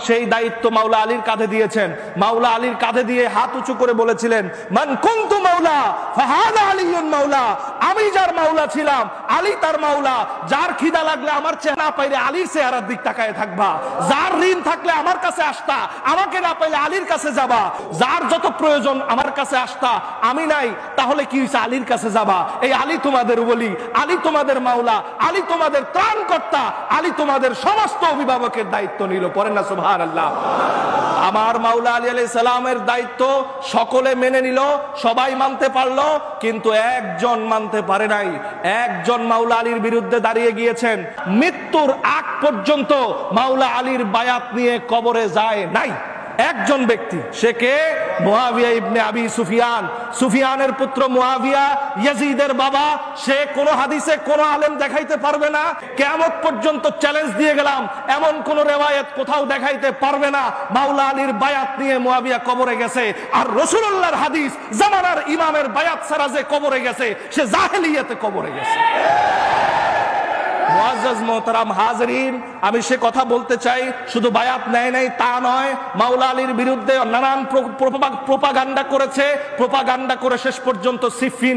সেই দায়িত্ব মাওলা আলীর কাঁধে দিয়েছেন। মাওলা আলীর কাঁধে দিয়ে হাত উঁচু করে বলেছিলেন, মান কুনতু মাওলা ফাহাদা আলিয়ুন মাওলা, আমি যার মাওলা ছিলাম আলী তার মাওলা। যার খিদা লাগলে আমার চেহারা পাইলে আলীর চেহারার দিক তাকায় থাকবা, যার ঋণ থাকলে আমার কাছে আসতা, আমাকে না পাইলে আলীর কাছে যাবা, যার যত প্রয়োজন আমার কাছে আসতা, আমি নাই তাহলে কি হইছে আলীর কাছে যাবা। এই আলী তোমাদের ওলি, আলী তোমাদের মাওলা, আলী তোমাদের ত্রাণকর্তা, আলী তোমাদের সমস্ত অভিভাবকের দায়িত্ব নিল। পড়েন না সুবহানাল্লাহ। আমার মাওলা আলী আলাইহিস সালামের দায়িত্ব সকলে মেনে নিল, সবাই মানতে পারলো, কিন্তু একজন মানতে পারে নাই। একজন মাওলা আলীর বিরুদ্ধে দাঁড়িয়ে গিয়েছেন, মৃত্যুর আগ পর্যন্ত মাওলা আলীর বায়াত নিয়ে কবরে যায় নাই। একজন ব্যক্তি, সে কে? মুআবিয়া ইবনে আবি সুফিয়ান, সুফিয়ানের পুত্র মুআবিয়া, ইয়াজিদের বাবা। সে কোন হাদিসে কোন আলেম দেখাইতে পারবে না, কিয়ামত পর্যন্ত চ্যালেঞ্জ দিয়ে গেলাম, এমন কোন রিওয়ায়াত কোথাও দেখাইতে পারবে না মাওলা আলীর বায়াত নিয়ে মুআবিয়া কবরে গেছে। আর রাসূলুল্লাহর হাদিস, জামানার ইমামের বায়াত ছাড়া যে কবরে গেছে সে জাহেলিয়াতে কবরে গেছে। মুআজ্জাজ মোহতারাম হাজরিন, আমি সে কথা বলতে চাই, শুধু বায়াত নেয় নাই তা নয়, মাওলা আলীর বিরুদ্ধে নানান প্রোপাগান্ডা করেছে, প্রোপাগান্ডা করে শেষ পর্যন্ত সিফিন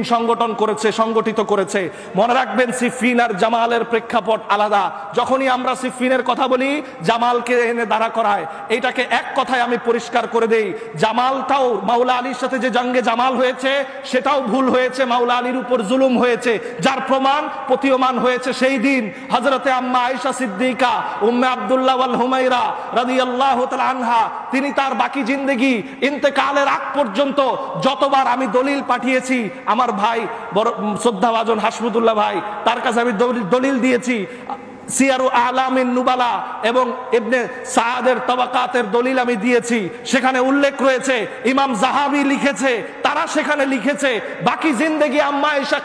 সংগঠিত করেছে। মনে রাখবেন, সিফিন আর জামালের প্রেক্ষাপট আলাদা। যখনই আমরা সিফিনের কথা বলি, জামালকে এনে দাঁড়া করায়। এইটাকে এক কথায় আমি পরিষ্কার করে দেই, জামালটাও মাওলা আলীর সাথে যে জঙ্গে জামাল হয়েছে সেটাও ভুল হয়েছে, মাওলা আলীর উপর জুলুম হয়েছে, যার প্রমাণ প্রতীয়মান হয়েছে সেই দিন হযরতে আম্মা আয়েশা সিদ্দিকা উম্মে আব্দুল্লাহ ওয়াল হুমায়রা রাদিয়াল্লাহু তাআলা আনহা, তিনি তার বাকি জিন্দেগি ইন্তেকালের আগ পর্যন্ত যতবার আমি দলিল পাঠিয়েছি, আমার ভাই বড় শ্রদ্ধাভাজন হাসমুদুল্লাহ ভাই, তার কাছে আমি দলিল দিয়েছি। সিয়ারু আলামিন নুবালা এবং ইবনে সাদের তাবাকাতের দলিল আমি দিয়েছি, সেখানে উল্লেখ রয়েছে, ইমাম জাহাবি লিখেছে, তারা সেখানে লিখেছে, বাকি জিন্দেগি আম্মা আয়েশা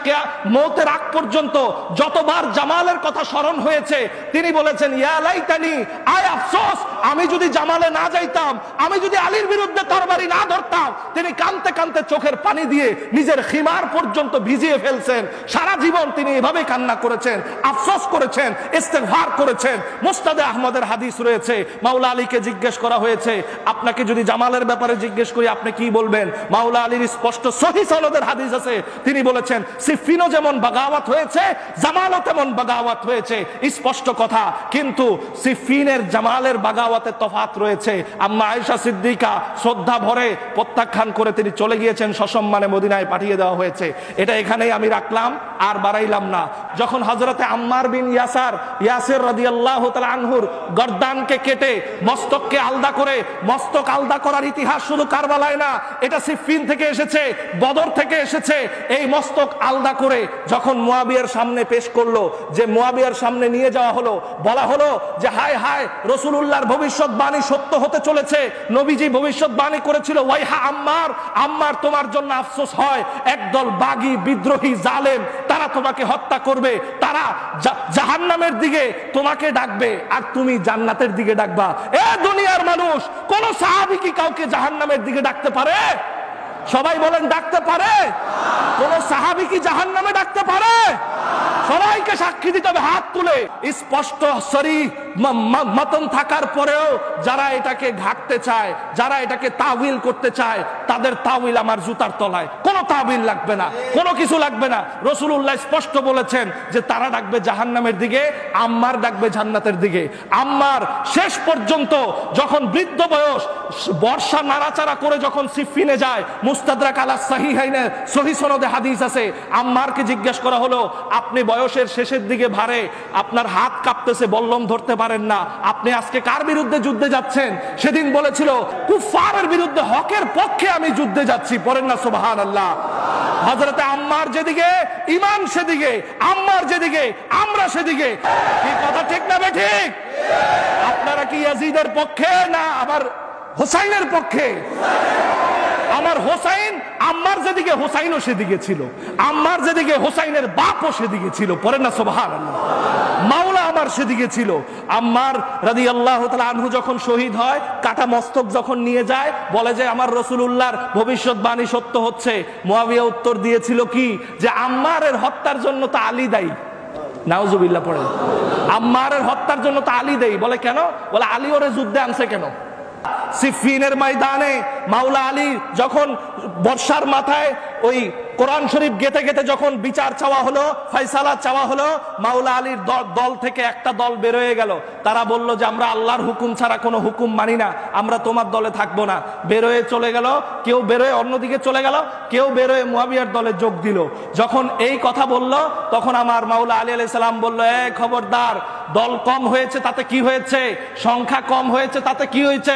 মওতের আগ পর্যন্ত যতবার জামালের কথা স্মরণ হয়েছে তিনি বলেছেন, ইয়া লাইতানি, আয় আফসোস, আমি যদি জামালে না যাইতাম, আমি যদি আলীর বিরুদ্ধে তরবারি না ধরতাম। তিনি কাঁদতে কাঁদতে চোখের পানি দিয়ে নিজের খিমার পর্যন্ত ভিজিয়ে ফেলছেন। সারা জীবন তিনি এভাবে কান্না করেছেন, আফসোস করেছেন, ইস্তেগফার করেছেন। মুসনাদে আহমদের হাদিস রয়েছে, মাওলা আলীকে জিজ্ঞেস করা হয়েছে, আপনাকে যদি জামালের ব্যাপারে জিজ্ঞেস করি আপনি কি বলবেন? মাওলা আলীর স্পষ্ট সহিহ সনদের হাদিস আছে, তিনি বলেছেন, সিফিনও যেমন বাগাওয়াত হয়েছে, জামালও তেমন বাগাওয়াত হয়েছে, স্পষ্ট কথা। কিন্তু সিফিনের জামালের বাগাওয়াতে তফাৎ রয়েছে। আম্মা আয়েশা সিদ্দিকা শ্রদ্ধা ভরে প্রত্যাখ্যান করে তিনি চলে গিয়েছেন, সসম্মানে মদিনায় পাঠিয়ে দেওয়া হয়েছে। এটা এখানেই আমি রাখলাম, আর বাড়াইলাম না। যখন হযরতে আম্মার বিন ইয়াসির রাদিয়াল্লাহু তাআলা আনহুর গর্দানকে কেটে মস্তককে আলাদা করে, মস্তক আলাদা করার ইতিহাস শুধু কারবালায় না, এটা সিফিন থেকে এসেছে, বদর থেকে এসেছে। এই মস্তক আলাদা করে যখন মুআবিয়ার সামনে পেশ করলো, যে মুআবিয়ার সামনে নিয়ে যাওয়া হলো, বলা হলো যে হায় হায়, রাসূলুল্লাহর ভবিষ্যৎবাণী সত্য হতে চলেছে। নবীজি ভবিষ্যৎবাণী করেছিল, ওয়াইহা আম্মার, আম্মার তোমার জন্য আফসোস হয়, একদল বাগী বিদ্রোহী জালেম তারা তোমাকে হত্যা করবে, তারা জাহান্নামের দিকে তোমাকে ডাকবে আর তুমি জান্নাতের দিকে ডাকবা। এ দুনিয়ার মানুষ, কোন সাহাবী কি কাউকে জাহান্নামের দিকে ডাকতে পারে? সবাই বলেন, ডাকতে পারে? কোন সাহাবী কি জাহান্নামে ডাকতে পারে? সবাইকে সাক্ষী দিতে হবে হাত তুলে। স্পষ্ট সরিহ মতন থাকার পরেও যারা এটাকে ঘাটতে চায়, যারা এটাকে তাওয়িল করতে চায়, তাদের তাওয়িল আমার জুতার তলায়। কোনো তাওয়িল লাগবে না, কোনো কিছু লাগবে না। রাসূলুল্লাহ স্পষ্ট বলেছেন যে তারা ডাকবে জাহান্নামের দিকে, আম্মার ডাকবে জান্নাতের দিকে। আম্মার শেষ পর্যন্ত যখন বৃদ্ধ বয়স, বর্ষা নাড়াচাড়া করে যখন সিফিনে যায়, মুস্তাদরাক আলা সাহিহাইনে সহিহ সনদে হাদিস আছে, আম্মারকে জিজ্ঞেস করা হলো, আপনি বয়সের শেষের দিকে ভারে, আপনার হাত কাঁপতেছে, বল্লম ধরতে পারেন না, আপনি আজকে কার বিরুদ্ধে যুদ্ধে যাচ্ছেন? সেদিন বলেছিল, কুফারের বিরুদ্ধে, হকের পক্ষে আমি যুদ্ধে যাচ্ছি। পড়েন না সুবহানাল্লাহ। হযরতে আম্মার যেদিকে, ঈমান সেদিকে, আম্মার যেদিকে, আমরা সেদিকে। কি কথা ঠিক না ঠিক? আপনারা কি ইয়াজিদের পক্ষে না আবার হোসাইনের পক্ষে? আমার হোসাইন, আম্মার যেদিকে হোসাইনও সেদিকে ছিল, আম্মার যেদিকে হোসাইনের বাপও সেদিকে ছিল। পড়েন না সুবহানাল্লাহ। মাওলা আমার সেদিকে ছিল। আম্মার রাদিয়াল্লাহু তাআলা আনহু যখন শহীদ হয়, কাটা মস্তক যখন নিয়ে যায়, বলে যে আমার রাসূলুল্লাহর ভবিষ্যৎবাণী সত্য হচ্ছে। মুআবিয়া উত্তর দিয়েছিল কি, যে আম্মারের হত্যার জন্য তো আলী দায়ী, নাউজুবিল্লাহ পড়েন। আম্মারের হত্যার জন্য তো আলী দেই, বলে কেন? বলে আলী ওরে যুদ্ধে আনছে কেন? সিফিনের ময়দানে মাওলা আলী যখন বর্ষার মাথায় ওই কোরআন শরীফ গেতে গেতে যখন বিচার চাওয়া হলো, ফয়সালা চাওয়া হলো, মাওলা আলীর দল থেকে একটা দল বেরোয় গেল। তারা বলল যে আমরা আল্লাহর হুকুম ছাড়া কোনো হুকুম মানি না, আমরা তোমার দলে থাকবো না। বেরোয় চলে গেল, কেউ বেরোয় অন্যদিকে চলে গেল, কেউ বেরোয় মুয়াবিয়ার দলে যোগ দিল। যখন এই কথা বলল তখন আমার মাওলা আলী আলাইহিস সালাম বলল, এই খবরদার, দল কম হয়েছে তাতে কি হয়েছে, সংখ্যা কম হয়েছে তাতে কি হয়েছে,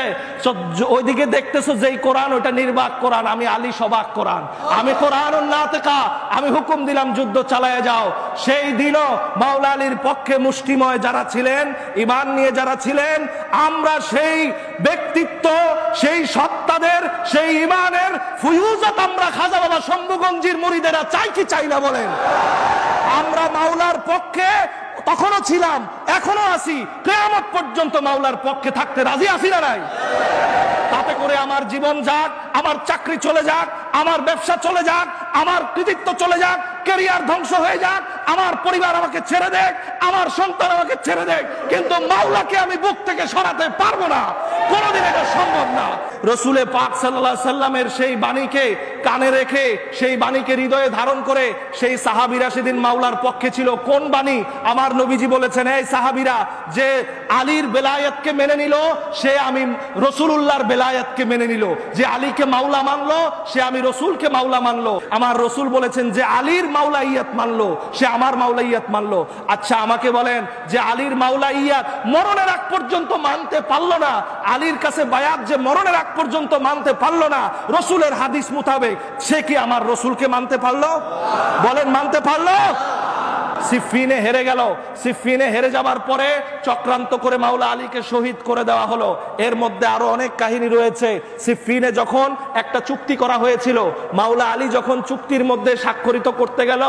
ওইদিকে দেখতেছো যেই কোরআন ওটা নির্বাক কোরআন, আমি আলী সবাক কোরআন, আমি কোরআন নাতিকা, আমি হুকুম দিলাম যুদ্ধ চালায় যাও। সেই দিনও মাওলা আলীর পক্ষে মুষ্টিময় যারা ছিলেন, ঈমান নিয়ে যারা ছিলেন, আমরা সেই ব্যক্তিত্ব, সেই সত্তাদের, সেই ঈমানের ফুয়ুজাত আমরা খাজা বাবা শম্ভুগঞ্জির মুরিদেরা চাই কি চাই না বলেন? আমরা মাওলার পক্ষে তখনও ছিলাম, এখনো আছি, কিয়ামত পর্যন্ত মাওলার পক্ষে থাকতে রাজি আছি না নাই? তাতে করে আমার জীবন যাক, আমার চাকরি চলে যাক, আমার ব্যবসা চলে যাক, আমার কৃতিত্ব চলে যাক, ক্যারিয়ার ধ্বংস হয়ে যাক, আমার পরিবার আমাকে ছেড়ে দেখ, আমার সন্তান আমাকে ছেড়ে দেখ, কিন্তু মাওলাকে আমি বুক থেকে সরাতে পারবো না, কোনোদিন এটা সম্ভব না। রসুলে পাক সাল্লাল্লাহু আলাইহি সাল্লামের সেই বাণীকে কানে রেখে, সেই বাণীকে হৃদয়ে ধারণ করে সেই সাহাবীরা সেদিন মাওলার পক্ষে ছিল। কোন বাণী? আমার নবীজি বলেছেন, এই সাহাবীরা যে আলীর বেলায়েতকে মেনে নিল, সে আমি রাসূলুল্লাহর বেলায়েতকে মেনে নিল। যে আলীকে মাওলা মানলো, সে আমি রসুলকে মাওলা মানলো। আমার রসুল বলেছেন যে আলীর মাওলাইয়াত মানলো, সে আমার মাওলাইয়াত মানলো। আচ্ছা আমাকে বলেন, যে আলীর মাওলাইয়াত মরণের আগ পর্যন্ত মানতে পারলো না, আলীর কাছে বায়াত যে মরণের আগ পর্যন্ত মানতে পারলো না রসুলের হাদিস মোতাবেক, সে কি আমার রসুলকে মানতে পারলো? বলেন মানতে পারলো? সিফিনে হেরে গেল। সিফিনে হেরে যাবার পরে চক্রান্ত করে মাওলা আলীকে শহীদ করে দেওয়া হলো। এর মধ্যে আরো অনেক কাহিনী রয়েছে। সিফিনে যখন একটা চুক্তি করা হয়েছিল, মাওলা আলী যখন চুক্তির মধ্যে স্বাক্ষরিত করতে গেল,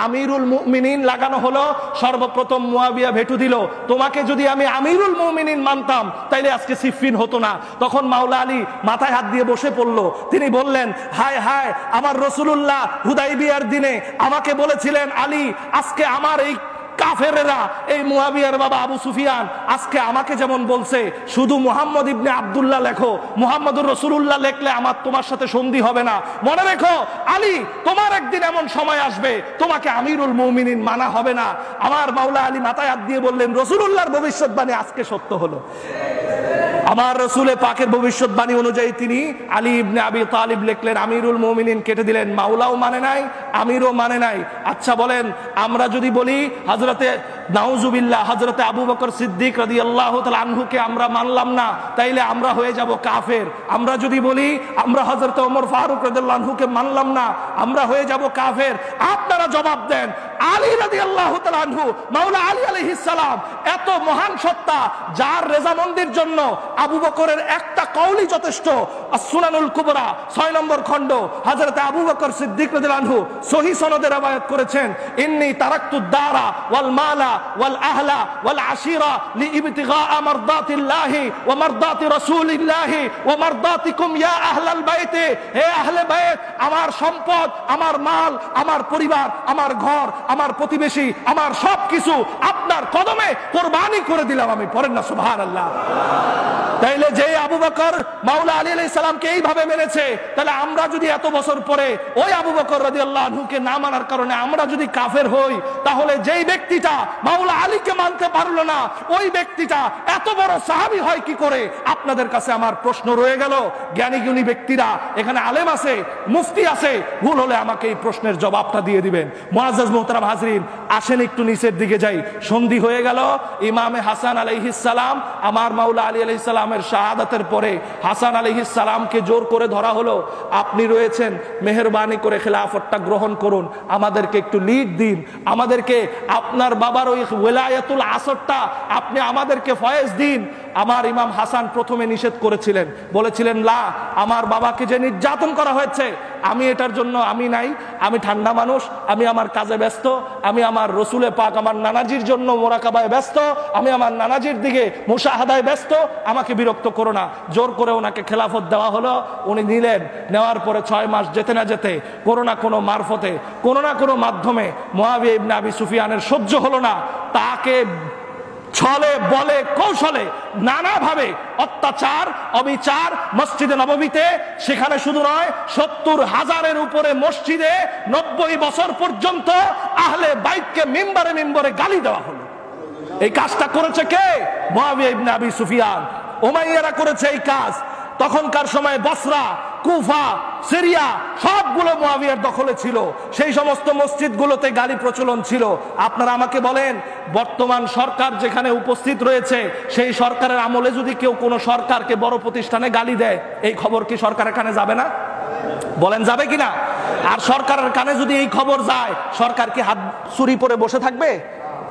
আমিরুল মুমিনিন লাগানো হলো। সর্বপ্রথম মুয়াবিয়া ভেটু দিল, তোমাকে যদি আমি আমিরুল মুমিনিন মানতাম তাইলে আজকে সিফিন হতো না। তখন মাওলা আলী মাথায় হাত দিয়ে বসে পড়লো। তিনি বললেন, হায় হায়, আমার রাসূলুল্লাহ হুদাইবিয়ার দিনে আমাকে বলেছিলেন, আলী আজকে আমার এই কাফেরেরা, এই মুয়াবিয়ার বাবা আবু সুফিয়ান আজকে আমাকে যেমন বলছে শুধু মুহাম্মদ ইবনে আব্দুল্লাহ লেখো, মুহাম্মদুর রাসূলুল্লাহ লেখলে আমার তোমার সাথে সন্ধি হবে না। মনে রেখো আলী, তোমার একদিন এমন সময় আসবে তোমাকে আমিরুল মুমিনিন মানা হবে না। আমার মাওলা আলী মাথায় হাত দিয়ে বললেন, রাসূলুল্লাহর ভবিষ্যৎবাণী আজকে সত্য হলো। আমার রসুলে পাকের ভবিষ্যৎবাণী অনুযায়ী তিনি আলী ইবনে আবি তালিব লিখলেন, আমিরুল মুমিনিন কেটে দিলেন। মাওলাও মানে নাই, আমিরও মানে নাই। আচ্ছা বলেন, আমরা যদি বলি হযরতে নাউজুবিল্লাহ হযরতে আবু বকর সিদ্দিক রাদিয়াল্লাহু তাআলা আনহুকে আমরা মানলাম না, তাইলে আমরা হয়ে যাব কাফের। আমরা যদি বলি আমরা হযরতে ওমর ফারুক রাদিয়াল্লাহু আনহুকে মানলাম না, আমরা হয়ে যাব কাফের। আপনারা জবাব দেন, আলী রাদিয়াল্লাহু তাআলা আনহু, মাওলা আলী আলাইহিস সালাম এত মহান সত্তা, যার রেজামন্দির জন্য আবু বকরের একটা কওলই যথেষ্ট। as-সুনানুল কুবরা 6 নম্বর খণ্ড, হযরতে আবু বকর সিদ্দিক রাদিয়াল্লাহু আনহু সহিহ সনদে রওয়ায়াত করেছেন, ইন্নী তারাকতুদ দারা ওয়াল মালা ওয়াল আহলা ওয়াল আশিরা লিইবতিগা মারদাতিল্লাহি ওয়া মারদাতি রাসূলিল্লাহি ওয়া মারদাতিকুম ইয়া আহলাল বাইত। হে আহলে বাইত, আমার সম্পদ, আমার মাল, আমার পরিবার, আমার ঘর, আমার প্রতিবেশী, আমার সবকিছু আপনার কদমে কুরবানি করে দিলাম আমি। পড়েন না সুবহানাল্লাহ। তাইলে যে আবু বকর মাওলা আলী আলাইহিস সালামকে এইভাবে মেনেছে, তাহলে আমরা যদি এত বছর পরে ওই আবু বকর রাদিয়াল্লাহু আনহুকে না মানার কারণে আমরা যদি কাফের হই, তাহলে যেই ব্যক্তিটা মাওলা আলীকে মানতে পারলো না, ওই ব্যক্তিটা এত বড় সাহাবী হয় কি করে? আপনাদের কাছে আমার প্রশ্ন রয়ে গেল। জ্ঞানী গুণী ব্যক্তিরা এখানে, আলেম আছে, মুফতি আছে, ভুল হলে আমাকে এই প্রশ্নের জবাবটা দিয়ে দিবেন। মুআজ্জাজ মুহতারাম হাজরিন, আসেন একটু নিচের দিকে যাই। সন্ধি হয়ে গেল। ইমামে হাসান আলাইহিস সালাম, আমার মাওলা আলী আলাইহিস সালামের শাহাদাতের পরে হাসান আলাইহিস সালামকে জোর করে ধরা হলো। আপনি রয়েছেন, মেহেরবানি করে খেলাফতটা গ্রহণ করুন, আমাদেরকে একটু লিড দিন, আমাদেরকে আপনার বাবার ওই ওয়ালায়াতুল আসরটা আপনি আমাদেরকে ফয়েজ দিন। আমার ইমাম হাসান প্রথমে নিষেধ করেছিলেন, বলেছিলেন, লা, আমার বাবাকে যে নির্যাতন করা হয়েছে আমি এটার জন্য আমি নাই, আমি ঠান্ডা মানুষ, আমি আমার কাজে ব্যস্ত, আমি আমার রসুলে পাক আমার নানাজির জন্য মোরাকাবায় ব্যস্ত, আমি আমার নানাজির দিকে মুশাহাদায় ব্যস্ত, আমাকে বিরক্ত করো না। জোর করে ওনাকে খেলাফত দেওয়া হলো, উনি নিলেন। নেওয়ার পরে 6 মাস যেতে না যেতে কোনো না কোনো মারফতে, কোনো না কোনো মাধ্যমে মুআবিয়া ইবনে আবি সুফিয়ানের সহ্য হলো না, তাকে ছলে বলে কৌশলে নানাভাবে অত্যাচার অবিচার মসজিদে নববীতে, সেখানে শুধু নয় 70,000-এর উপরে মসজিদে 90 বছর পর্যন্ত আহলে বাইতকে মিম্বরে মিম্বরে গালি দেওয়া হলো। এই কাজটা করেছে কে? মুআবিয়া ইবনে আবি সুফিয়ান। উমাইয়ারা করেছে এই কাজ। তখনকার সময় বসরা, কুফা, সিরিয়া সবগুলো মুআবিয়ার দখলে ছিল। সেই সমস্ত মসজিদগুলোতে গালি প্রচলন ছিল। আপনারা আমাকে বলেন, বর্তমান সরকার যেখানে উপস্থিত রয়েছে, সেই সরকারের আমলে যদি কেউ কোনো সরকারকে বড় প্রতিষ্ঠানে গালি দেয়, এই খবর কি সরকারের কানে যাবে না? বলেন যাবে কিনা? আর সরকারের কানে যদি এই খবর যায়, সরকার কি হাত চুরি পরে বসে থাকবে?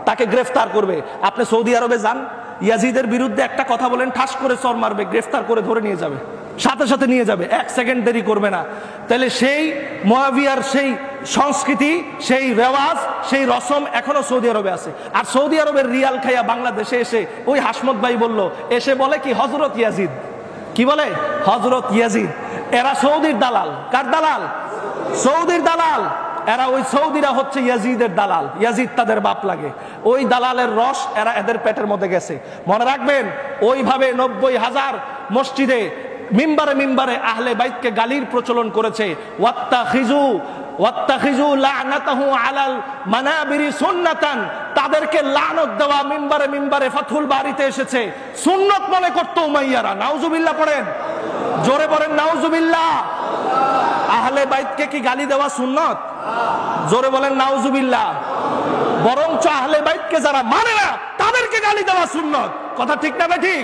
তাকে গ্রেফতার করবে। আপনি সৌদি আরবে যান, ইয়াজিদের বিরুদ্ধে একটা কথা বলেন, ঠাস করে চর মারবে, গ্রেফতার করে ধরে নিয়ে যাবে, সাথে সাথে নিয়ে যাবে, 1 সেকেন্ড দেরি করবে না। তাহলে সেই মুআবিয়ার সেই সংস্কৃতি, সেই রেওয়াজ, সেই রসম এখনো সৌদি আরবে আছে। আর সৌদি আরবের রিয়াল খাইয়া বাংলাদেশে এসে ওই হাসমত ভাই বলল, এসে বলে কি হযরত ইয়াজিদ, কি বলে? হযরত ইয়াজিদ। এরা সৌদির দালাল। কার দালাল? সৌদির দালাল। এরা ওই সৌদিরা হচ্ছে ইয়াজিদের দালাল। ইয়াজিদ তাদের বাপ লাগে। ওই দালালের রস এরা এদের পেটের মধ্যে গেছে। মনে রাখবেন, ওইভাবে 90,000 মসজিদে মিম্বারে মিম্বারে আহলে বাইতকে গালির প্রচলন করেছে। ওয়াত্তাখিজু লা'নাতাহু আলাল মানাবিরি সুন্নাতান, তাদেরকে লানত দেওয়া মিম্বারে মিম্বারে ফাতহুল বারিতে এসেছে, সুন্নত মনে করত উমাইয়ারা। নাউজুবিল্লাহ পড়েন, জোরে পড়েন নাউজুবিল্লাহ। আহলে বাইতকে কি গালি দেওয়া সুন্নত? জোরে বলেন নাউজুবিল্লাহ। বরঞ্চ আহলে বাইতকে যারা মানে না, তাদেরকে গালি দেওয়া সুন্নত। কথা ঠিক না ঠিক?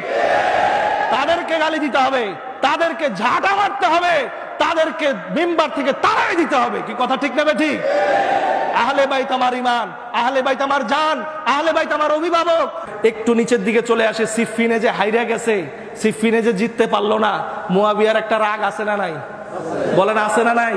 তাদেরকে গালি দিতে হবে, তাদেরকে ঝাঁটা মারতে হবে, তাদেরকে মিম্বার থেকে তাড়াই দিতে হবে। কি কথা ঠিক না ঠিক? আহলে বাইত আমার ঈমান, আহলে বাইত আমার জান, আহলে বাইত আমার অভিভাবক। একটু নিচের দিকে চলে আসে, সিফফিনে যে হাইরা গেছে, সিফফিনে যে জিততে পারলো না, মুআবিয়ার একটা রাগ আছে না নাই? বলেন আছে না নাই?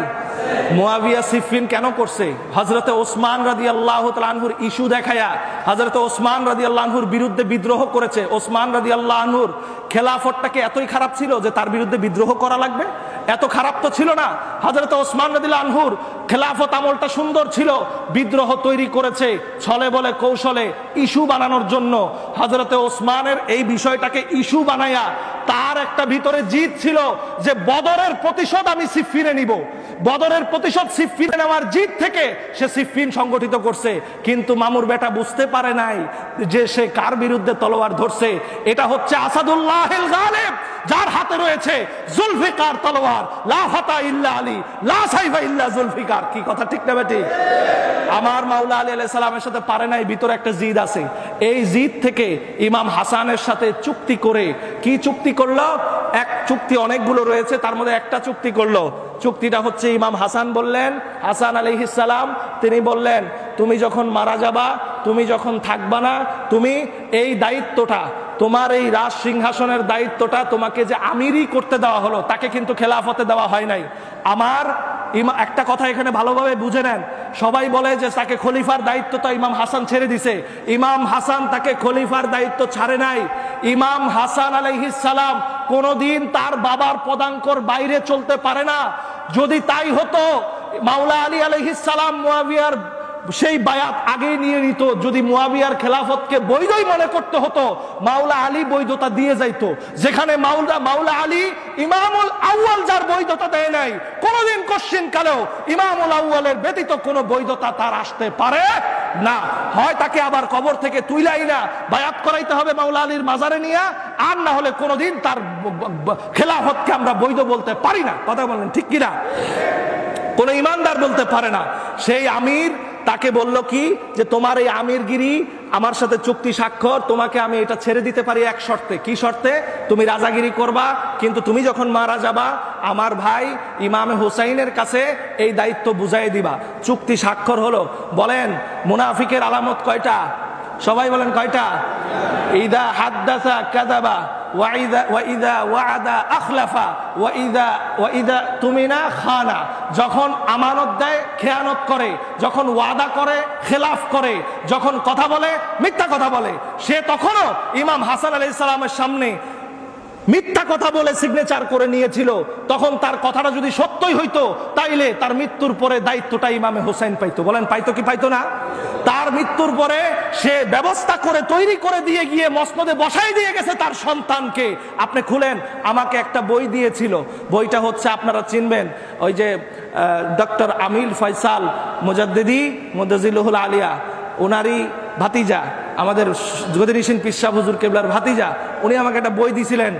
মুআবিয়া সিফফিন কেন করছে? হযরতে ওসমান রাদিয়াল্লাহু তাআলা আনহুর ইস্যু দেখায়া হযরতে ওসমান রাদিয়াল্লাহু আনহুর বিরুদ্ধে বিদ্রোহ করেছে। ওসমান রাদিয়াল্লাহু আনহুর খেলাফতটাকে এতই খারাপ ছিল যে তার বিরুদ্ধে বিদ্রোহ করা লাগবে? এত খারাপ তো ছিল না। হযরতে ওসমান রাদিয়াল্লাহু আনহুর খেলাফত আমলটা সুন্দর ছিল, বিদ্রোহ তৈরি করেছে ছলে বলে কৌশলে ইস্যু বানানোর জন্য। হযরতে ওসমানের এই বিষয়টাকে ইস্যু বানায়া তার একটা ভিতরে জিদ ছিল যে বদরের প্রতিশোধ আমি সিফফিনে নিব। বদরের প্রতিশোধ সিফফিনে নেওয়ার জিদ থেকে সে সিফফিন সংগঠিত করছে। কিন্তু মামুর বেটা বুঝতে পারে নাই যে সে কার বিরুদ্ধে তলোয়ার ধরছে। এটা হচ্ছে আসাদুল্লাহিল গালিব, যার হাতে রয়েছে জুলফিকার তলোয়ার। লা ফাতা ইল্লা আলী, লা সাইফা ইল্লা জুলফিকার। কি কথা ঠিক না বেটি? আমার মাওলা আলী আলাইহিস সালামের সাথে পারে নাই, ভিতরে একটা জিদ আছে। এই জিদ থেকে ইমাম হাসানের সাথে চুক্তি করে, কি চুক্তি করলো? এক চুক্তি অনেকগুলো রয়েছে, তার মধ্যে একটা চুক্তি করলো। চুক্তিটা হচ্ছে, ইমাম হাসান বললেন, হাসান আলাইহিস সালাম তিনি বললেন, তুমি যখন মারা যাবা, তুমি যখন থাকবা না, তুমি এই দায়িত্বটা, তোমার এই রাজ সিংহাসনের দায়িত্বটা তোমাকে যে আমিরই করতে দেওয়া হলো, তাকে কিন্তু খেলাফতে দেওয়া হয় নাই। আমার একটা কথা এখানে ভালোভাবে বুঝে নেন। সবাই বলে যে তাকে খলিফার দায়িত্ব তো ইমাম হাসান ছেড়ে দিছে। ইমাম হাসান তাকে খলিফার দায়িত্ব ছাড়ে নাই। ইমাম হাসান আলাইহিস সালাম কোনোদিন তার বাবার পদাঙ্কর বাইরে চলতে পারে না। যদি তাই হতো, মাওলা আলী আলাইহিস সালাম মুআবিয়ার সেই বায়াত আগেই নিয়ে নিত। যদি মুআবিয়ার খেলাফতকে বৈধই মনে করতে হতো, মাওলা আলী বৈধতা দিয়ে যাইতো। যেখানে মাওলা আলী ইমামুল আউয়াল, যার বৈধতা দেয় নাই, কোনোদিন কোশ্চিন কালেও ইমামুল আউয়ালের ব্যতীত কোনো বৈধতা তার আসতে পারে না। হয় তাকে আবার কবর থেকে তুইলাই না বায়াত করাইতে হবে মাওলা আলীর মাজারে নিয়ে, আর না হলে কোনোদিন তার খেলাফতকে আমরা বৈধ বলতে পারি না। কথা বলেন ঠিক কিনা? কোন ইমানদার বলতে পারে না। সেই আমির তাকে বলল কি, যে তোমার এই আমিরগিরি, আমার সাথে চুক্তি স্বাক্ষর, তোমাকে আমি এটা ছেড়ে দিতে পারি এক শর্তে। কি শর্তে? তুমি রাজাগিরি করবা, কিন্তু তুমি যখন মারা যাবা আমার ভাই ইমাম হুসাইনের কাছে এই দায়িত্ব বুঝাই দিবা। চুক্তি স্বাক্ষর হলো। বলেন মুনাফিকের আলামত কয়টা? সবাই বলেন কয়টা? ইদা হাদ্দাসা কাযাবা ওয়া ইদা ওয়া'আদা আখলাফা ওয়া ইদা তুমিনা খানা। যখন আমানত দেয় খেয়ানত করে, যখন ওয়াদা করে খেলাফ করে, যখন কথা বলে মিথ্যা কথা বলে। সে তখনও ইমাম হাসান আলাইহিস সালামের সামনে মিথ্যা কথা বলে সিগনেচার করে নিয়েছিল, তখন তার কথাটা যদি সত্যই হইতো তাইলে তার মৃত্যুর পরে দায়িত্বটা ইমামে হোসেন পাইতো। বলেন পাইতো কি পাইতো না? তার মৃত্যুর পরে সে ব্যবস্থা করে তৈরি করে দিয়ে গিয়ে মসনদে বসাই দিয়ে গেছে তার সন্তানকে। আপনি খুলেন, আমাকে একটা বই দিয়েছিল, বইটা হচ্ছে আপনারা চিনবেন, ওই যে ডক্টর আমিল ফয়সাল মুজাদ্দিদি মুদাজিলুল আলিয়া, ওনারই ভাতিজা, আমাদের গদিনিসিন পীর সাহেব হুজুর কেবলার ভাতিজা, উনি আমাকে একটা বই দিয়েছিলেন,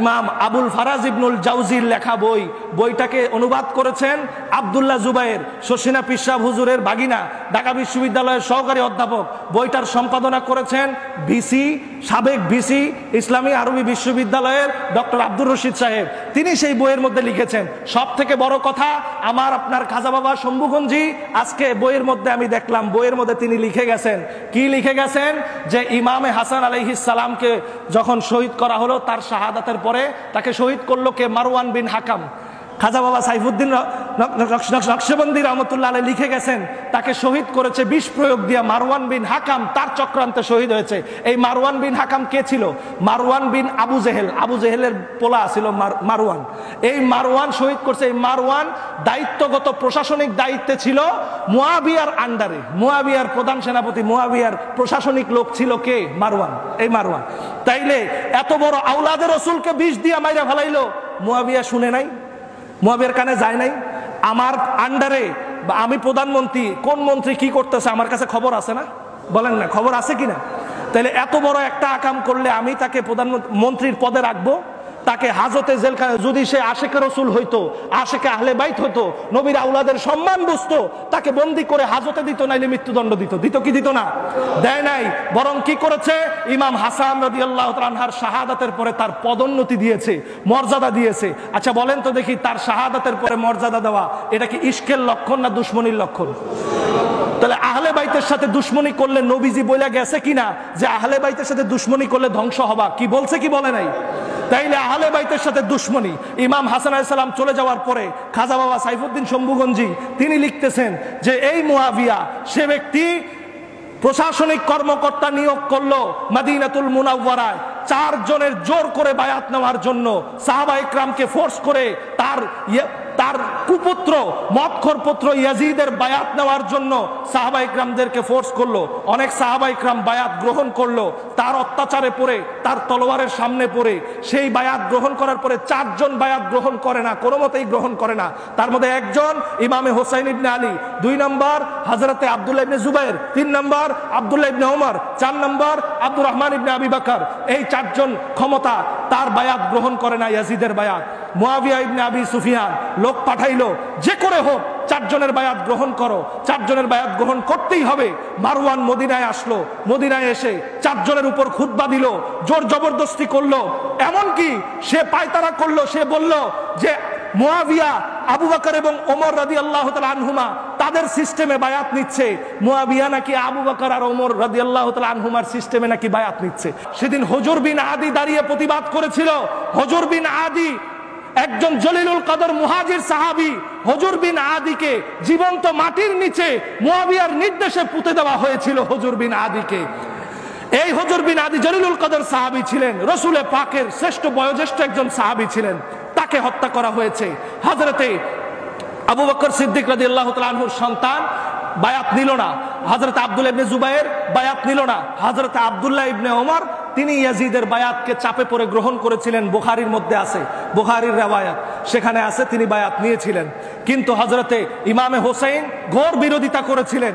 ইমাম আবুল ফারাজ ইবনুল জাউজির লেখা বই। বইটাকে অনুবাদ করেছেন আব্দুল্লাহ জুবায়ের, শশিনা পীর সাহেব হুজুরের বাগিনা, ঢাকা বিশ্ববিদ্যালয়ের সহকারী অধ্যাপক। বইটার সম্পাদনা করেছেন ভিসি, সাবেক ভিসি ইসলামী আরবি বিশ্ববিদ্যালয়ের ডক্টর আব্দুর রশিদ সাহেব। তিনি সেই বইয়ের মধ্যে লিখেছেন, সব থেকে বড় কথা, আমার আপনার খাজা বাবা শম্ভুগঞ্জি আজকে বইয়ের মধ্যে আমি দেখলাম, বইয়ের মধ্যে তিনি লিখে গেছেন, কি লিখে গেছেন, যে ইমামে হাসান আলাইহিস সালামকে যখন শহীদ করা হলো, তার শাহাদাতের পরে তাকে শহীদ করলো কে? মারওয়ান বিন হাকাম। খাজা বাবা সাইফুদ্দিন নকশবন্দি রহমতুল্লাহ আলাইহি লিখে গেছেন, তাকে শহীদ করেছে বিষ প্রয়োগ দিয়া মারওয়ান বিন হাকাম, তার চক্রান্তে শহীদ হয়েছে। এই মারওয়ান বিন হাকাম কে ছিল? মারওয়ান বিন আবু জেহেল, আবু জেহেলের পোলা ছিল মারওয়ান। এই মারওয়ান শহীদ করছে। এই মারওয়ান দায়িত্বগত প্রশাসনিক দায়িত্বে ছিল মুয়াবিয়ার আন্ডারে, মুয়াবিয়ার প্রধান সেনাপতি, মুয়াবিয়ার প্রশাসনিক লোক ছিল কে? মারওয়ান। এই মারওয়ান তাইলে এত বড় আওলাদের রসুলকে বিষ দিয়া মাইরা ফেলাইলো, মুয়াবিয়া শুনে নাই? মুয়াবিয়ার কানে যায় নাই? আমার আন্ডারে বা আমি প্রধানমন্ত্রী, কোন মন্ত্রী কি করতেছে আমার কাছে খবর আছে না? বলেন না, খবর আছে কিনা? তাহলে এত বড় একটা আকাম করলে আমি তাকে প্রধানমন্ত্রীর পদে রাখবো? তাকে হাজতে জেলখানায়, যদি সে আশেকে রসুল হইতো, আশেকে আহলে বাইত হতো, নবীর আউলাদের সম্মান বুঝতো, তাকে বন্দি করে হাজতে দিত, নাইলে মৃত্যুদণ্ড দিত। দিত কি দিত না? দেয় নাই। বরং কি করেছে? ইমাম হাসান রাদিয়াল্লাহু তাআলা আনহার শাহাদাতের পরে তার পদোন্নতি দিয়েছে, মর্যাদা দিয়েছে। আচ্ছা বলেন তো দেখি, তার শাহাদাতের পরে মর্যাদা দেওয়া এটা কি ইশকের লক্ষণ না দুশ্মনীর লক্ষণ? তাহলে আহলে বাইতের সাথে দুশ্মনী করলে নবীজি বলে গেছে কিনা যে আহলে বাইতের সাথে দুশ্মনী করলে ধ্বংস হবা? কি বলছে কি বলে নাই? তাইলে আহলে বাইতের সাথে দুশ্মনী। ইমাম হাসান আলাইহিস সালাম চলে যাওয়ার পরে খাজা বাবা সাইফুদ্দিন শম্ভুগঞ্জি তিনি লিখতেছেন যে এই মুয়াবিয়া, সে ব্যক্তি প্রশাসনিক কর্মকর্তা নিয়োগ করলো মদিনাতুল মুনাওয়ারায় 4 জনের জোর করে বায়াত নেওয়ার জন্য, সাহাবা ইকরামকে ফোর্স করে তার কুপুত্র মদখোর পুত্র ইয়াজিদের বায়াত নেওয়ার জন্য সাহাবা ইকরামদেরকে ফোর্স করলো। অনেক সাহাবা ইকরাম বায়াত গ্রহণ করলো, তার অত্যাচারে পড়ে, তার তলোয়ারের সামনে পড়ে সেই বায়াত গ্রহণ করার পরে 4 জন বায়াত গ্রহণ করে না, কোনো মতেই গ্রহণ করে না। তার মধ্যে একজন ইমামে হোসাইন ইবনে আলী, 2 নম্বর হযরতে আব্দুল্লাহ ইবনে জুবায়ের, 3 নম্বর আব্দুল্লাহ ইবনে ওমর, 4 নম্বর আব্দুর রহমান ইবনে আবি বকর। এই 4 জন ক্ষমতা তার বায়াত গ্রহণ করে না, ইয়াজিদের বায়াত। মুয়াবিয়া ইবনে আবি সুফিয়ান লোক পাঠাইলো, যে করে হোক 4 জনের বায়াত গ্রহণ করো। 4 জনের বায়াত গ্রহণ করতেই হবে। মারওয়ান মদিনায় আসলো, মদিনায় এসে 4 জনের উপর খুতবা দিল, জোর জবরদস্তি করলো, এমনকি সে পায়তারা করলো। সে বলল যে মুয়াবিয়া, আবু বকর এবং ওমর রাদিয়াল্লাহু তাআলা আনহুমা তাদের সিস্টেমে বায়াত নিচ্ছে, মুয়াবিয়া নাকি আবু বকর আর ওমর রাদিয়াল্লাহু তাআলা আনহুমার সিস্টেমে নাকি বায়াত নিচ্ছে। সেদিন হুজুর বিন আদি দাঁড়িয়ে প্রতিবাদ করেছিল। হুজুর বিন আদি একজন জলিলুল কদর মুহাজির সাহাবী। হুজুর বিন আদিকে জীবন্ত মাটির নিচে মুয়াবিয়ার নির্দেশে পুঁতে দেওয়া হয়েছিল হুজুর বিন আদিকে। এই হুজুর বিন আদি জলিলুল কদর সাহাবী ছিলেন, রাসূল পাকের শ্রেষ্ঠ বয়োজ্যেষ্ঠ একজন সাহাবী ছিলেন। তাকে হত্যা করা হয়েছে। হযরতে আবু বকর সিদ্দিক রাদিয়াল্লাহু তাআলা আনহুর সন্তান বায়াত নিল না, হযরত আব্দুল্লাহ ইবনে জুবায়ের বায়াত নিল না, হযরত আব্দুল্লাহ ইবনে ওমর তিনি ইয়াজিদের বায়াতকে চাপে পড়ে গ্রহণ করেছিলেন। বুখারীর মধ্যে আছে, বুখারীর riwayat, সেখানে আছে তিনি বায়াত নিয়েছিলেন। কিন্তু হযরতে ইমামে হোসেন ঘোর বিরোধিতা করেছিলেন।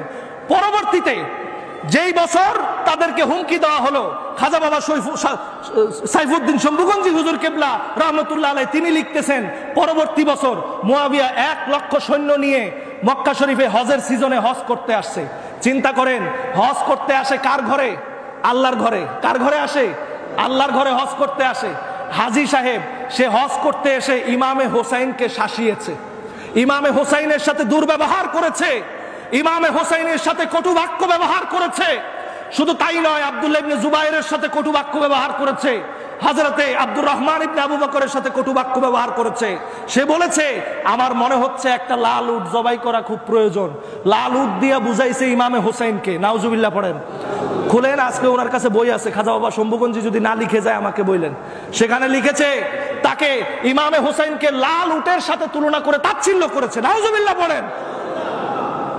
পরবর্তীতে যেই বছর তাদেরকে হুমকি দেওয়া হলো, খাজা বাবা সাইফুদ্দিন শম্ভুগঞ্জি হুজুর কেবলা রহমতুল্লাহ আলাইহি তিনি লিখতেছেন, পরবর্তী বছর মুয়াবিয়া 1 লক্ষ সৈন্য নিয়ে মক্কা শরীফে হজের সিজনে হজ করতে আসছে। চিন্তা করেন, হজ করতে আসে কার ঘরে? আল্লাহর ঘরে। কার ঘরে আসে? আল্লাহর ঘরে হজ করতে আসে। হাজী সাহেব সে হজ করতে এসে ইমামে হোসাইনকে শাসিয়েছে, ইমামে হোসাইনের সাথে দুর্ব্যবহার করেছে, ইমামে হোসাইনের সাথে কটু বাক্য ব্যবহার করেছে। শুধু তাই নয়, আব্দুল্লাহ ইবনে জুবায়েরের সাথে কটু বাক্য ব্যবহার করেছে, হযরতে আব্দুর রহমান ইবনে আবু বকরের সাথে কটু বাক্য ব্যবহার করেছে। সে বলেছে, আমার মনে হচ্ছে একটা লাল উট জবাই করা খুব প্রয়োজন। লাল উট দিয়া বুঝাইছে ইমামে হোসেনকে। নাউজুবিল্লাহ পড়েন। খুলেন, আজকে ওনার কাছে বই আছে, খাজা বাবা শম্ভুগঞ্জি যদি না লিখে যায় আমাকে বললেন। সেখানে লিখেছে তাকে ইমামে হোসেনকে লাল উটের সাথে তুলনা করে তাচ্ছিল্য করেছে। নাউজুবিল্লাহ বলেন।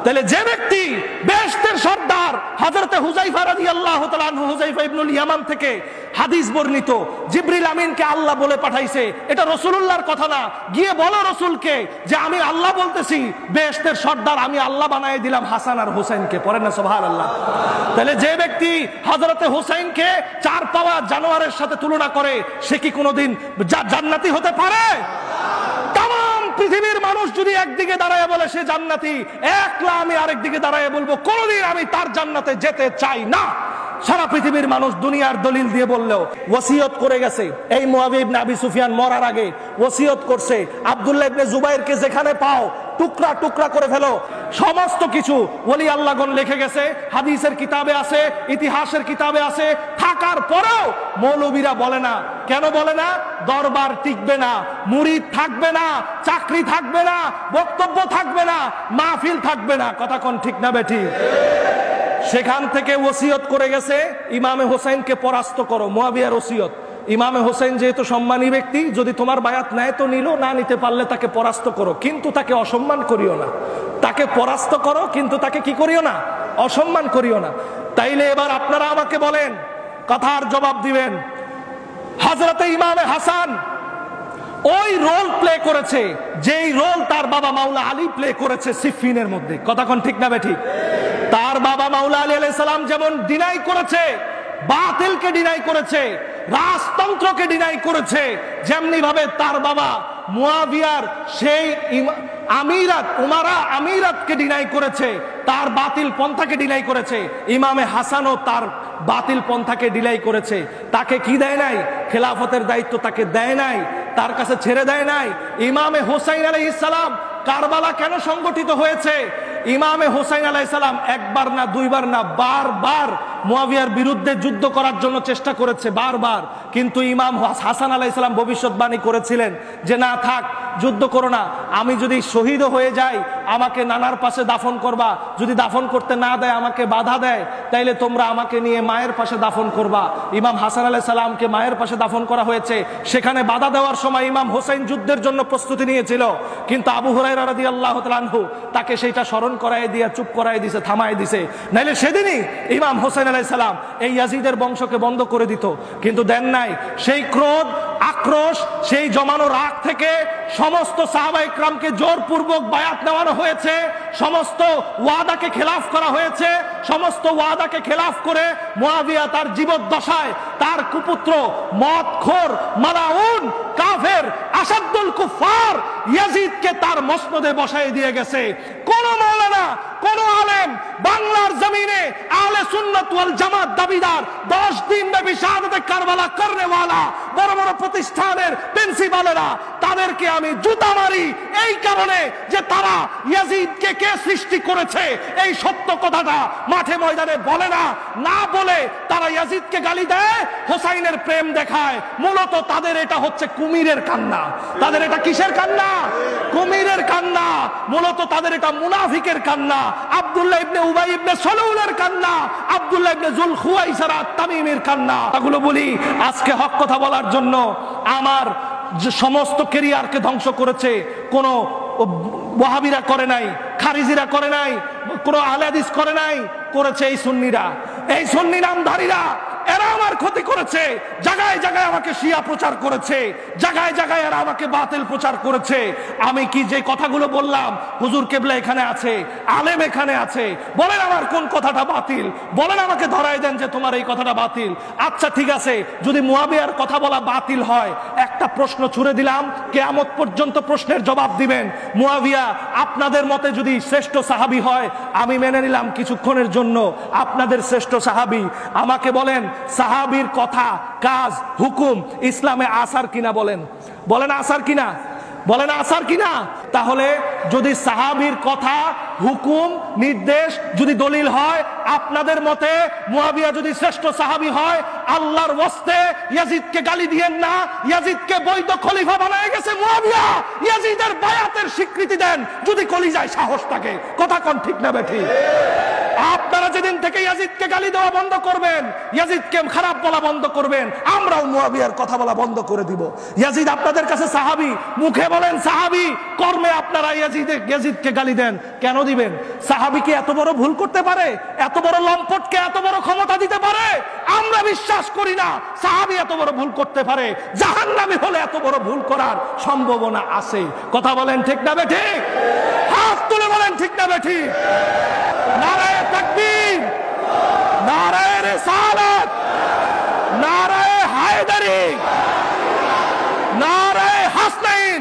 তাহলে যে ব্যক্তি বেহেশতের সর্দার হযরতে হুযায়ফা রাদিয়াল্লাহু তাআলা আনহু, হুযায়ফা ইবনুল ইয়ামান থেকে হাদিস বর্ণিত, জিবরিল আমিনকে আল্লাহ বলে পাঠাইছে, এটা রাসূলুল্লাহর কথা না, গিয়ে বলো রাসূলকে যে আমি আল্লাহ বলতেছি, বেহেশতের সর্দার আমি আল্লাহ বানায় দিলাম হাসান আর হোসেনকে। পড়েন না সুবহানাল্লাহ। তাহলে যে ব্যক্তি হযরতে হোসেনকে চার পাওয়া জানোয়ারের সাথে তুলনা করে, সে কি কোনোদিন জান্নাতি হতে পারে? পৃথিবীর মানুষ যদি একদিকে দাঁড়ায় বলে সে জান্নাতি, একলা আমি আরেক দিকে দাঁড়ায় বলবো কোনদিন আমি তার জান্নাতে যেতে চাই না। সারা পৃথিবীর মানুষ দুনিয়ার দলিল দিয়ে বললেও ওসিয়ত করে গেছে। এই মুআবিয়া ইবনে আবি সুফিয়ান মরার আগে ওসিয়ত করছে, আব্দুল্লাহ ইবনে জুবাইরকে যেখানে পাও টুকরা টুকরা করে ফেলো। সমস্ত কিছু ওলি আল্লাহগণ লিখে গেছে, হাদিসের কিতাবে আছে, ইতিহাসের কিতাবে আছে। থাকার পরেও মৌলবীরা বলে না। কেন বলে না? দরবার টিকবে না, মুরিদ থাকবে না, চাকরি থাকবে না, বক্তব্য থাকবে না, মাহফিল থাকবে না। কথা কোন ঠিক না বেঠিক? সেখান থেকে ওসিয়ত করে গেছে ইমামে হোসেনকে পরাস্ত করো। মুআবিয়ার ওসিয়ত, ইমামে হোসেন যেহেতু সম্মানী ব্যক্তি, যদি তোমার বায়াত নেয় তো নিল, না নিতে পারলে তাকে পরাস্ত করো, কিন্তু তাকে অসম্মান করিও না। তাকে পরাস্ত করো কিন্তু তাকে কি করিও না? অসম্মান করিও না। তাইলে এবার আপনারা আমাকে বলেন, কথার জবাব দিবেন। হযরতে ইমামে হাসান ওই রোল প্লে করেছে যেই রোল তার বাবা মাওলা আলী প্লে করেছে সিফিনের মধ্যে। কথা কোন ঠিক না বেঠিক? তার বাবা মাওলা আলী আলাইহিস সালাম যেমন ডিনাই করেছে, বাতিলকে ডিনাই করেছে, রাজতন্ত্রকে ডিনাই করেছে, যেমনি ভাবে তার বাবা মুআবিয়ার সেই আমিরাত, উমারা আমিরাতকে ডিনাই করেছে, তার বাতিল পন্থাকে ডিনাই করেছে। ইমামে হাসানও তার বাতিল পন্থাকে ডিনাই করেছে। তাকে কি দেয় নাই? খেলাফতের দায়িত্ব তাকে দেয় নাই, তার কাছে ছেড়ে দেয় নাই। ইমামে হোসাইন আলাইহিস সালাম কারবালা কেন সংগঠিত হয়েছে? ইমামে হোসেন আলাইহিস সালাম একবার না, দুইবার না, বারবার মুআবিয়ার বিরুদ্ধে যুদ্ধ করার জন্য চেষ্টা করেছে, বারবার। কিন্তু ইমাম হাসান আলাইহিস সালাম ভবিষ্যৎবাণী করেছিলেন যে না থাক, যুদ্ধ করো না, আমি যদি শহীদ হয়ে যাই আমাকে নানার পাশে দাফন করবা, যদি দাফন করতে না দেয়, আমাকে বাধা দেয়, তাইলে তোমরা আমাকে নিয়ে মায়ের পাশে দাফন করবা। ইমাম হাসান আলাইহিস সালামকে মায়ের পাশে দাফন করা হয়েছে। সেখানে বাধা দেওয়ার সময় ইমাম হোসেন যুদ্ধের জন্য প্রস্তুতি নিয়েছিল, কিন্তু আবু হুরায়রা রাদিয়াল্লাহু তাআলা আনহু তাকে সেইটা স্মরণ করায় দিয়া চুপ করায় দিছে, থামায় দিছে। নাইলে সেদিনই ইমাম হোসেন আলাইহিস সালাম এই ইয়াজিদের বংশকে বন্ধ করে দিত, কিন্তু দেন নাই। সেই ক্রোধ, আক্রোশ, সেই জমানো রাগ থেকে সমস্ত সাহাবা ইকরামকে জোরপূর্বক বায়াত নেওয়ানো হয়েছে, সমস্ত ওয়াদাকে খেলাফ করা হয়েছে। সমস্ত ওয়াদাকে খেলাফ করে মুআবিয়া তার জীবদ্দশায় তার কুপুত্র মদখোর, মালাউন, কাফের, আসাদুল কুফার ইয়াজিদকে তার মসনদে বসায় দিয়ে গেছে। কোন মাওলানা, কোন আলেম বাংলার জমিনে আহলে সুন্নাত ওয়াল জামাত দাবিদার 10 দিন ব্যাপী শাহাদাতে কারবালা করনেওয়ালা বড় বড় প্রতিষ্ঠানের প্রিন্সিপালেরা, তাদেরকে আমি জুতা মারি এই কারণে যে তারা ইয়াজিদকে কে সৃষ্টি করেছে এই সত্য কথাটা মাঠে ময়দানে বলে না। না বলে তারা ইয়াজিদকে গালি দেয়, হোসাইনের প্রেম দেখায়। মূলত তাদের এটা হচ্ছে কুমিরের কান্না। তাদের এটা কিসের কান্না? কুমিরের কান্না। মূলত তাদের এটা মুনাফিকের কান্না, আব্দুল্লাহ ইবনে উবাই ইবনে সালুলের কান্না, আব্দুল্লাহ ইবনে জুল খুয়াইসারা তামিমের কান্না। এগুলো বলি আজকে হক কথা বলার জন্য। আমার সমস্ত ক্যারিয়ারকে ধ্বংস করেছে কোন ওয়াহাবিরা করে নাই, খারিজিরা করে নাই, কোন আহলে হাদিস করে নাই, করেছে এই সুন্নিরা, এই সুন্নি নামধারীরা। এরা আমার ক্ষতি করেছে, জায়গায় জায়গায় আমাকে শিয়া প্রচার করেছে, জায়গায় জায়গায় এরা আমাকে বাতিল প্রচার করেছে। আমি কি যে কথাগুলো বললাম, হুজুর কেবলা এখানে আছে, আলেম এখানে আছে, বলেন আমার কোন কথাটা বাতিল, বলেন আমাকে ধরাই দেন যে তোমার এই কথাটা বাতিল। আচ্ছা ঠিক আছে, যদি মুআবিয়ার কথা বলা বাতিল হয়, একটা প্রশ্ন ছুড়ে দিলাম, কিয়ামত পর্যন্ত প্রশ্নের জবাব দিবেন। মুআবিয়া আপনাদের মতে যদি শ্রেষ্ঠ সাহাবী হয়, আমি মেনে নিলাম কিছুক্ষণের জন্য আপনাদের শ্রেষ্ঠ সাহাবী। আমাকে বলেন সাহাবীর কথা, কাজ, হুকুম ইসলামে আসার কিনা? বলেন, বলেন আসার কিনা? বলেন আসার কিনা? তাহলে যদি সাহাবীর কথা, হুকুম, নির্দেশ যদি দলিল হয়, আপনাদের মতে মুআবিয়া যদি শ্রেষ্ঠ সাহাবী হয়, আল্লাহর ওয়াস্তে ইয়াজিদকে গালি দিয়েন না। ইয়াজিদকে বৈধ খলিফা বানায় গেছে মুআবিয়া, ইয়াজিদের বায়াতের স্বীকৃতি দেন যদি কলিজায় সাহস থাকে। কথা কোন ঠিক না বেঠিক? আপনার আপনারা যেদিন থেকে ইয়াজিদকে গালি দেওয়া বন্ধ করবেন, ইয়াজিদকে খারাপ বলা বন্ধ করবেন, আমরাও মুয়াবিয়ার কথা বলা বন্ধ করে দিব। ইয়াজিদ আপনাদের কাছে সাহাবী, মুখে বলেন সাহাবী, কর্মে আপনারা ইয়াজিদকে গালি দেন। কেন দিবেন? সাহাবী কি এত বড় ভুল করতে পারে? এত বড় লম্পটকে এত বড় ক্ষমতা দিতে পারে? আমরা বিশ্বাস করি না সাহাবী এত বড় ভুল করতে পারে। জাহান্নামী হলে এত বড় ভুল করার সম্ভাবনা আছে। কথা বলেন ঠিক না বেঠিক? হাত তুলে বলেন ঠিক না বেঠিক? নারায়ে তাকবীর, নারায়ে রিসালাত, নারায়ে হায়দারি, নারায়ে হাসনাইন।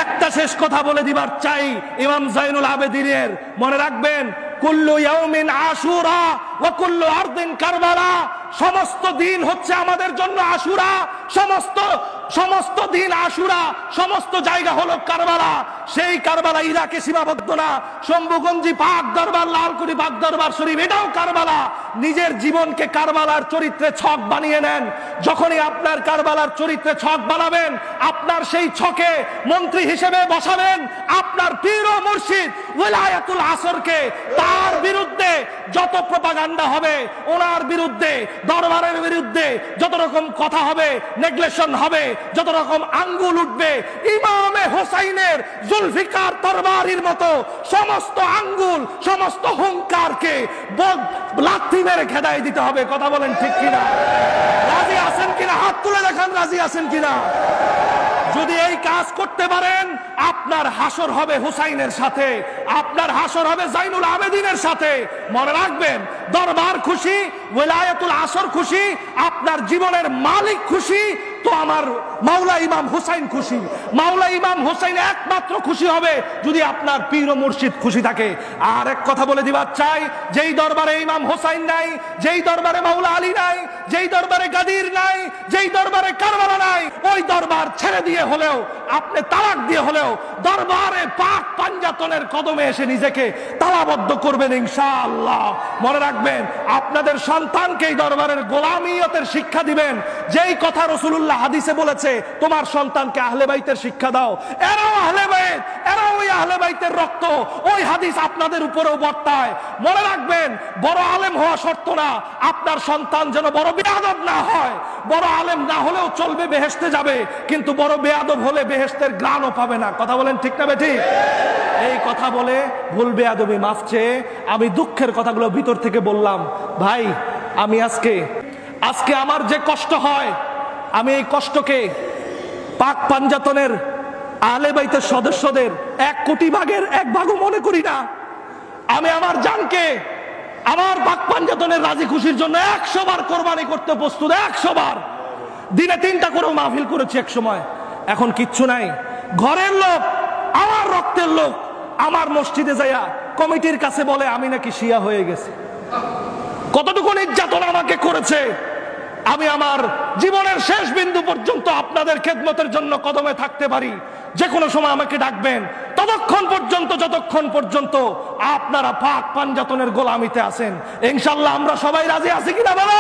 একটা শেষ কথা বলে দিবার চাই ইমাম জাইনুল আবেদিনের, মনে রাখবেন, কুল্লু ইয়াউমিন আশুরা ওয়া কুল্লু আরদিন কারবালা। সমস্ত দিন হচ্ছে আমাদের জন্য আশুরা, সমস্ত দিন আশুরা, সমস্ত জায়গা হলো কারবালা। সেই কারবালা ইরাকে সীমাবদ্ধ না, শম্ভুগঞ্জি পাক দরবার, লালকুড়ি পাক দরবার শরীফ এটাও কারবালা। নিজের জীবনকে কারবালার চরিত্রে ছক বানিয়ে নেন। যখনই আপনার কারবালার চরিত্রে ছক বানাবেন, আপনার সেই ছকে মন্ত্রী হিসেবে বসাবেন আপনার পীর ও মুর্শিদ ওলায়াতুল আসরকে। তার বিরুদ্ধে যত প্রপাগান্ডা হবে, ওনার বিরুদ্ধে, দরবারের বিরুদ্ধে যত রকম কথা হবে, নেগলেশন হবে, যত রকম আঙ্গুল উঠবে, ইমামে হোসাইনের জুলফিকার তরবারির মতো সমস্ত আঙ্গুল, সমস্ত হুঙ্কারকে লাথি মেরে খেদাই দিতে হবে। কথা বলেন ঠিক কিনা? রাজি আছেন কিনা? হাত তুলে দেখান রাজি আছেন কিনা। যদি এই কাজ করতে পারেন, আপনার হাসর হবে হুসাইনের সাথে, আপনার হাসর হবে জাইনুল আবেদিনের সাথে। মনে রাখবেন, দরবার খুশি, ওলায়াতুল আসর খুশি, আপনার জীবনের মালিক খুশি, তো আমার মাওলা ইমাম হুসাইন খুশি। মাওলা ইমাম হুসাইন একমাত্র খুশি হবে যদি আপনার পীর ও মুর্শিদ খুশি থাকে। আর এক কথা বলে দিবার চাই, যেই দরবারে ইমাম হুসাইন নাই, যেই দরবারে মাওলা আলী নাই, যেই দরবারে গাদির নাই, যেই দরবারে কারবালা নাই, ওই দরবার ছেড়ে দিয়ে হলেও, আপনি তালাক দিয়ে হলেও দরবারে পাক পাঞ্জাতনের কদমে এসে নিজেকে তালাবদ্ধ করবেন ইনশাআল্লাহ। মনে রাখবেন, আপনাদের সন্তানকে এই দরবারের গোলামিয়তের শিক্ষা দিবেন। যেই কথা রাসূলুল্লাহ হাদিসে বলেছে, তোমার সন্তানকে আহলে বাইতের শিক্ষা দাও, এরাও আহলে বাইত, এরাও ওই আহলে বাইতের রক্ত, ওই হাদিস আপনাদের উপরেও বর্তায়। মনে রাখবেন, বড় আলেম হওয়া শর্ত না, আপনার সন্তান যেন বড় বেয়াদব না হয়। বড় আলেম না হলেও চলবে, বেহেশতে যাবে, কিন্তু বড় বেয়াদব হলে বেহেশতের গ্রাণও পাবে না। কথা বলেন ঠিক না বেঠিক? এই কথা বলে ভুল বেয়াদবি মাফ চেয়ে আমি দুঃখের কথাগুলো ভিতর থেকে বললাম। ভাই, আমি আজকে আমার যে কষ্ট হয়, আমি এই কষ্টকে পাক পাঞ্জাতনের আহলে বাইতের সদস্যদের 1 কোটি ভাগের 1 ভাগও মনে করি না। আমি আমার জানকে আমার পাক পাঞ্জাতনের রাজি খুশির জন্য 100 বার কোরবানি করতে প্রস্তুত। 100 বার, দিনে 3টা করেও মাহফিল করেছি এক সময়। এখন কিচ্ছু নাই। ঘরের লোক, আমার রক্তের লোক, আমার মসজিদে যাইয়া কমিটির কাছে বলে আমি নাকি শিয়া হয়ে গেছি। কতটুকু নির্যাতন আমাকে করেছে। আমি আমার জীবনের শেষ বিন্দু পর্যন্ত আপনাদের খেদমতের জন্য কদমে থাকতে পারি। যে কোনো সময় আমাকে ডাকবেন, ততক্ষণ পর্যন্ত যতক্ষণ পর্যন্ত আপনারা পাক পাঞ্জাতনের গোলামিতে আছেন। ইনশাআল্লাহ আমরা সবাই রাজি আছি কিনা বলো?